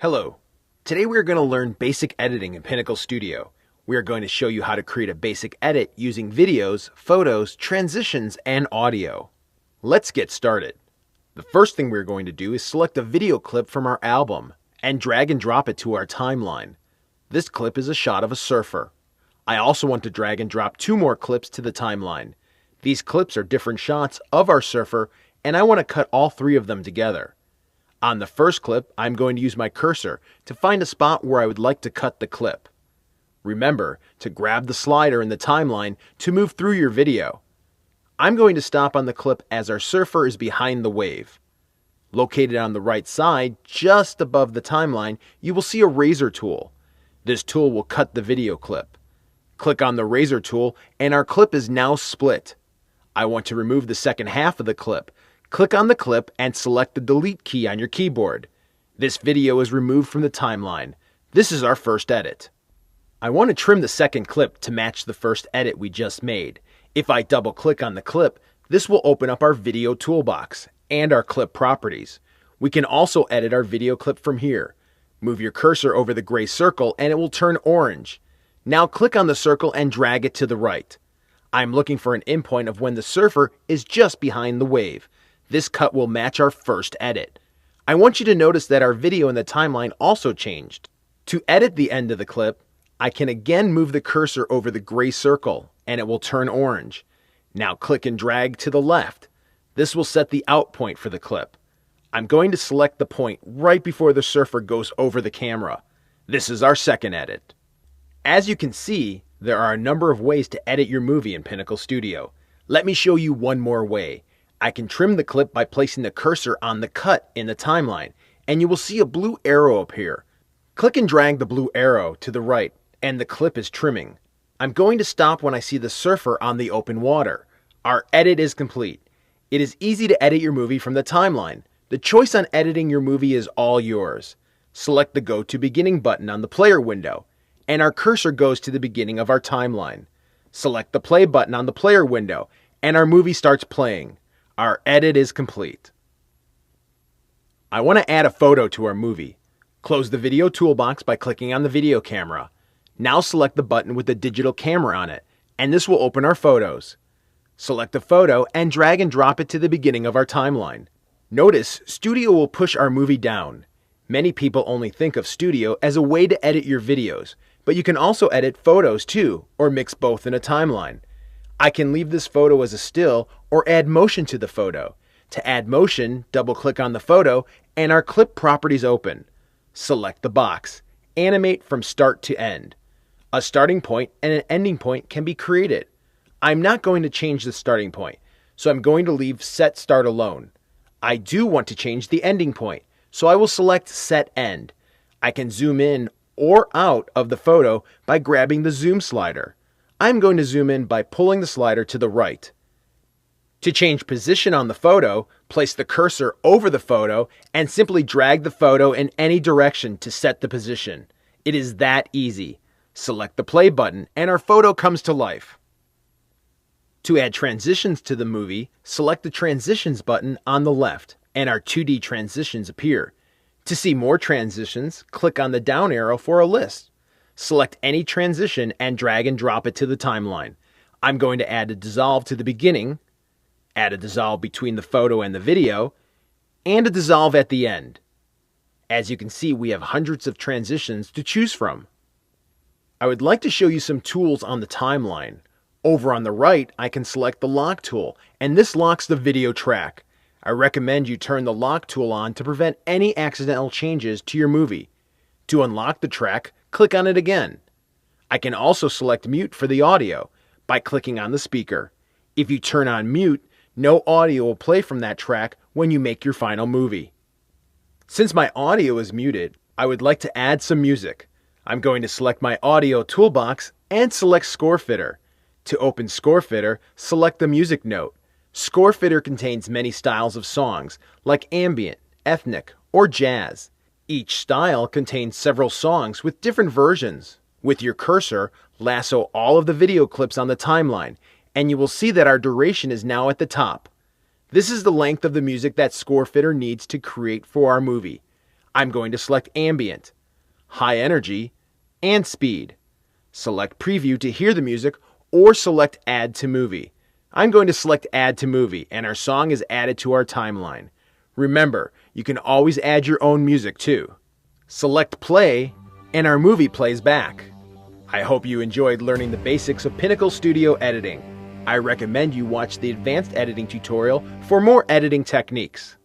Hello. Today we are going to learn basic editing in Pinnacle Studio. We are going to show you how to create a basic edit using videos, photos, transitions, and audio. Let's get started. The first thing we're going to do is select a video clip from our album and drag and drop it to our timeline. This clip is a shot of a surfer. I also want to drag and drop two more clips to the timeline. These clips are different shots of our surfer, and I want to cut all three of them together. On the first clip, I'm going to use my cursor to find a spot where I would like to cut the clip. Remember to grab the slider in the timeline to move through your video. I'm going to stop on the clip as our surfer is behind the wave. Located on the right side, just above the timeline, you will see a razor tool. This tool will cut the video clip. Click on the razor tool and our clip is now split. I want to remove the second half of the clip. Click on the clip and select the delete key on your keyboard. This video is removed from the timeline. This is our first edit. I want to trim the second clip to match the first edit we just made. If I double click on the clip, this will open up our video toolbox and our clip properties. We can also edit our video clip from here. Move your cursor over the gray circle and it will turn orange. Now click on the circle and drag it to the right. I'm looking for an endpoint of when the surfer is just behind the wave. This cut will match our first edit. I want you to notice that our video in the timeline also changed. To edit the end of the clip, I can again move the cursor over the gray circle and it will turn orange. Now click and drag to the left. This will set the out point for the clip. I'm going to select the point right before the surfer goes over the camera. This is our second edit. As you can see, there are a number of ways to edit your movie in Pinnacle Studio. Let me show you one more way. I can trim the clip by placing the cursor on the cut in the timeline, and you will see a blue arrow appear. Click and drag the blue arrow to the right, and the clip is trimming. I'm going to stop when I see the surfer on the open water. Our edit is complete. It is easy to edit your movie from the timeline. The choice on editing your movie is all yours. Select the Go to Beginning button on the player window, and our cursor goes to the beginning of our timeline. Select the Play button on the player window, and our movie starts playing. Our edit is complete. I want to add a photo to our movie. Close the video toolbox by clicking on the video camera. Now select the button with the digital camera on it, and this will open our photos. Select the photo and drag and drop it to the beginning of our timeline. Notice, Studio will push our movie down. Many people only think of Studio as a way to edit your videos, but you can also edit photos too, or mix both in a timeline. I can leave this photo as a still or add motion to the photo. To add motion, double-click on the photo and our clip properties open. Select the box. Animate from start to end. A starting point and an ending point can be created. I'm not going to change the starting point, so I'm going to leave Set Start alone. I do want to change the ending point, so I will select Set End. I can zoom in or out of the photo by grabbing the zoom slider. I'm going to zoom in by pulling the slider to the right. To change position on the photo, place the cursor over the photo and simply drag the photo in any direction to set the position. It is that easy. Select the play button and our photo comes to life. To add transitions to the movie, select the Transitions button on the left and our 2D transitions appear. To see more transitions, click on the down arrow for a list. Select any transition and drag and drop it to the timeline. I'm going to add a dissolve to the beginning, add a dissolve between the photo and the video, and a dissolve at the end. As you can see, we have hundreds of transitions to choose from. I would like to show you some tools on the timeline. Over on the right, I can select the lock tool, and this locks the video track. I recommend you turn the lock tool on to prevent any accidental changes to your movie. To unlock the track, click on it again. I can also select mute for the audio by clicking on the speaker. If you turn on mute, no audio will play from that track when you make your final movie. Since my audio is muted, I would like to add some music. I'm going to select my audio toolbox and select Score Fitter. To open Score Fitter, select the music note. Score Fitter contains many styles of songs, like ambient, ethnic, or jazz. Each style contains several songs with different versions. With your cursor, lasso all of the video clips on the timeline, and you will see that our duration is now at the top. This is the length of the music that Score Fitter needs to create for our movie. I'm going to select ambient, high energy, and speed. Select preview to hear the music or select add to movie. I'm going to select add to movie and our song is added to our timeline. Remember, you can always add your own music too. Select play and our movie plays back. I hope you enjoyed learning the basics of Pinnacle Studio editing. I recommend you watch the advanced editing tutorial for more editing techniques.